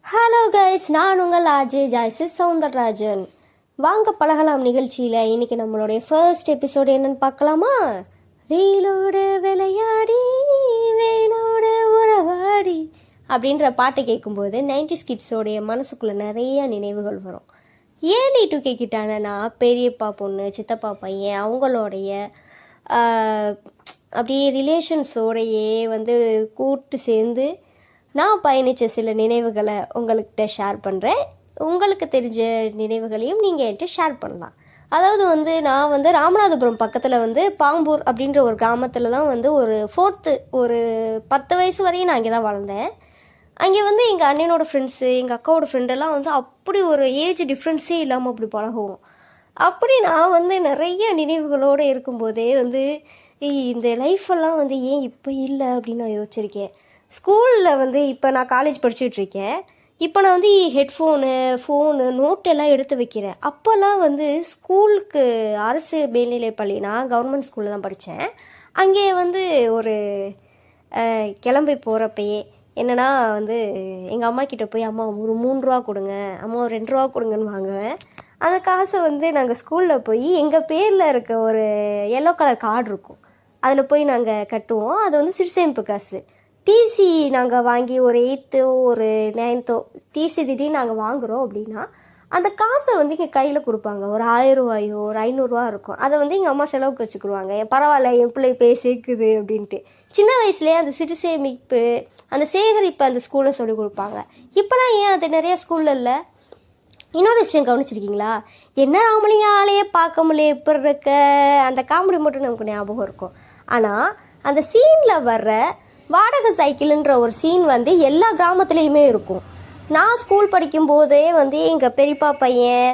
Hello guys, நான் உங்கள் RJ Joicy Soundararajan. வாங்க பழகலாம் நிகழ்ச்சியில் இன்னைக்கு நம்மளுடைய ஃபர்ஸ்ட் எபிசோடு என்னன்னு பார்க்கலாமா? வேலோடு விளையாடி வேலோடு உறவாடி அப்படின்ற பாட்டை கேட்கும்போது 90s கிட்ஸோடைய மனசுக்குள்ளே நிறைய நினைவுகள் வரும். ஏர்லி 2K கிட்டானா பெரியப்பா பொண்ணு, சித்தப்பா பையன், அவங்களுடைய அப்படியே ரிலேஷன்ஸோடையே கூட்டு சேர்ந்து நான் பயணித்த சில நினைவுகளை உங்கள்கிட்ட ஷேர் பண்ணுறேன். உங்களுக்கு தெரிஞ்ச நினைவுகளையும் நீங்கள் என்கிட்ட ஷேர் பண்ணலாம். அதாவது நான் ராமநாதபுரம் பக்கத்தில் பாம்பூர் அப்படின்ற ஒரு கிராமத்தில் தான் ஒரு 4th ஒரு 10 வயசு வரையும் நான் இங்கே தான் வளர்ந்தேன். அங்கே எங்கள் அண்ணனோட ஃப்ரெண்ட்ஸு, எங்கள் அக்காவோட ஃப்ரெண்டெல்லாம் அப்படி ஒரு ஏஜ் டிஃப்ரென்ஸே இல்லாமல் அப்படி பழகுவோம். அப்படி நான் நிறைய நினைவுகளோடு இருக்கும்போதே இந்த லைஃப்பெல்லாம் ஏன் இப்போ இல்லை அப்படின்னு நான் யோசிச்சிருக்கேன். ஸ்கூலில் இப்போ நான் காலேஜ் படிச்சுட்ருக்கேன். இப்போ நான் ஃபோனு நோட்டெல்லாம் எடுத்து வைக்கிறேன். அப்போல்லாம் ஸ்கூலுக்கு அரசு மேல்நிலைப் பள்ளி, நான் கவர்மெண்ட் ஸ்கூலில் தான் படித்தேன். அங்கே ஒரு கிளம்பி போகிறப்பயே என்னென்னா எங்கள் அம்மா கிட்டே போய் அம்மா ஒரு 3 ரூபா கொடுங்க, அம்மா ஒரு 2 ரூபா கொடுங்கன்னு வாங்குவேன். அந்த காசை நாங்கள் ஸ்கூலில் போய் எங்கள் பேரில் இருக்க ஒரு எல்லோ கலர் கார்டு இருக்கும், அதில் போய் நாங்கள் கட்டுவோம். அது சிறுசேமிப்பு காசு. டிசி நாங்கள் வாங்கி ஒரு 8th ஒரு 9th டிசி திடீர்னு நாங்கள் வாங்குகிறோம் அப்படின்னா அந்த காசை எங்கள் கையில் கொடுப்பாங்க. ஒரு 1000 ரூபாயோ ஒரு 500 ரூபா இருக்கும். அதை எங்கள் அம்மா செலவுக்கு வச்சுக்கிடுவாங்க. பரவாயில்ல, என் பிள்ளை போய் சேர்க்குது அப்படின்ட்டு. சின்ன வயசுலேயே அந்த சிறு சேமிப்பு, அந்த சேகரிப்பு அந்த ஸ்கூலில் சொல்லிக் கொடுப்பாங்க. இப்போலாம் ஏன் அது நிறையா ஸ்கூலில் இல்லை? இன்னொரு விஷயம் கவனிச்சிருக்கீங்களா? என்ன ராமலிங்க ஆளையே பார்க்க முடியல எப்படி இருக்க, அந்த காமெடி மட்டும் நமக்கு ஞாபகம் இருக்கும். ஆனால் அந்த சீனில் வர்ற வாடகை சைக்கிள்ன்ற ஒரு சீன் எல்லா கிராமத்துலேயுமே இருக்கும். நான் ஸ்கூல் படிக்கும்போதே எங்கள் பெரியப்பா பையன்,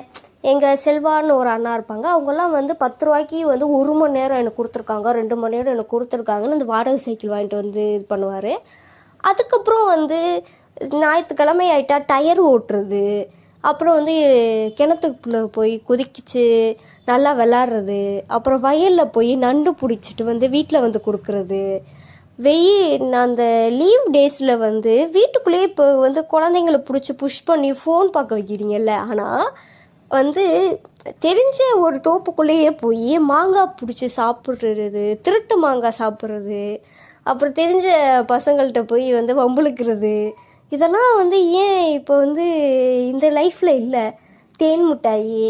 எங்கள் செல்வான்னு ஒரு அண்ணா இருப்பாங்க, அவங்கெல்லாம் 10 ரூபாய்க்கு 1 மணி நேரம் எனக்கு கொடுத்துருக்காங்க, 2 மணி நேரம் எனக்கு கொடுத்துருக்காங்கன்னு அந்த வாடகை சைக்கிள் வாங்கிட்டு இது பண்ணுவார். அதுக்கப்புறம் ஞாயிற்றுக்கிழமை ஆகிட்டா டயர் ஓட்டுறது, அப்புறம் கிணத்துக்குள்ளே போய் குதிக்கிச்சு நல்லா விளாட்றது, அப்புறம் வயலில் போய் நண்டு பிடிச்சிட்டு வீட்டில் கொடுக்குறது. அந்த லீவ் டேஸில் வீட்டுக்குள்ளேயே இப்போ குழந்தைங்களை பிடிச்சி புஷ் பண்ணி ஃபோன் பார்க்க வைக்கிறீங்கல்ல. ஆனால் தெரிஞ்ச ஒரு தோப்புக்குள்ளேயே போய் மாங்காய் பிடிச்சி சாப்பிட்றது, திருட்டு மாங்காய் சாப்பிட்றது, அப்புறம் தெரிஞ்ச பசங்கள்கிட்ட போய் வம்புழுக்கிறது, இதெல்லாம் ஏன் இப்போ இந்த லைஃப்பில் இல்லை? தேன் மிட்டாயி,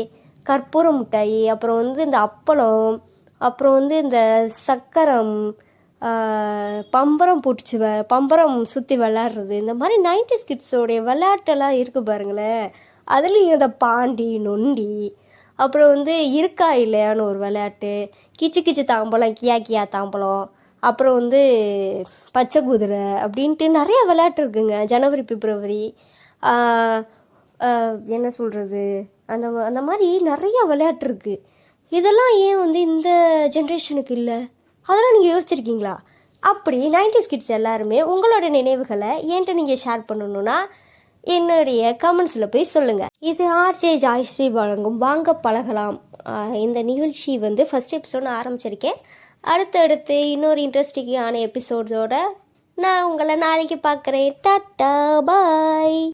கற்பூர மிட்டாயி, அப்புறம் இந்த அப்பளம், அப்புறம் இந்த சக்கரம், பம்பரம் சுற்றி விளாட்றது, இந்த மாதிரி 90s கிட்ஸோடைய விளையாட்டெல்லாம் இருக்குது பாருங்களேன். அதுலேயும் இந்த பாண்டி நொண்டி, அப்புறம் இருக்கா இல்லையான்னு ஒரு விளையாட்டு, கிச்சு கிச்சு தாம்பலம், கியா கியா தாம்பலம், அப்புறம் பச்சை குதிரை அப்படின்ட்டு நிறைய விளையாட்டு இருக்குங்க. ஜனவரி பிப்ரவரி, என்ன சொல்கிறது, அந்த மாதிரி நிறையா விளையாட்டு இருக்குது. இதெல்லாம் ஏன் இந்த ஜென்ரேஷனுக்கு இல்லை? அதெல்லாம் நீங்கள் யோசிச்சிருக்கீங்களா? அப்படி 90s கிட்ஸ் எல்லாருமே உங்களோட நினைவுகளை என்கிட்ட நீங்கள் ஷேர் பண்ணணுன்னா என்னுடைய கமெண்ட்ஸில் போய் சொல்லுங்கள். இது ஆர்ஜே ஜாய்ஸ்ரீ வழங்கும் வாங்க பழகலாம். இந்த நிகழ்ச்சி ஃபர்ஸ்ட் எபிசோடு ஆரம்பிச்சிருக்கேன். அடுத்தடுத்து இன்னொரு இன்ட்ரெஸ்டிங்கான எபிசோடோட நான் உங்களை நாளைக்கு பார்க்குறேன். டாட்டா, பாய்.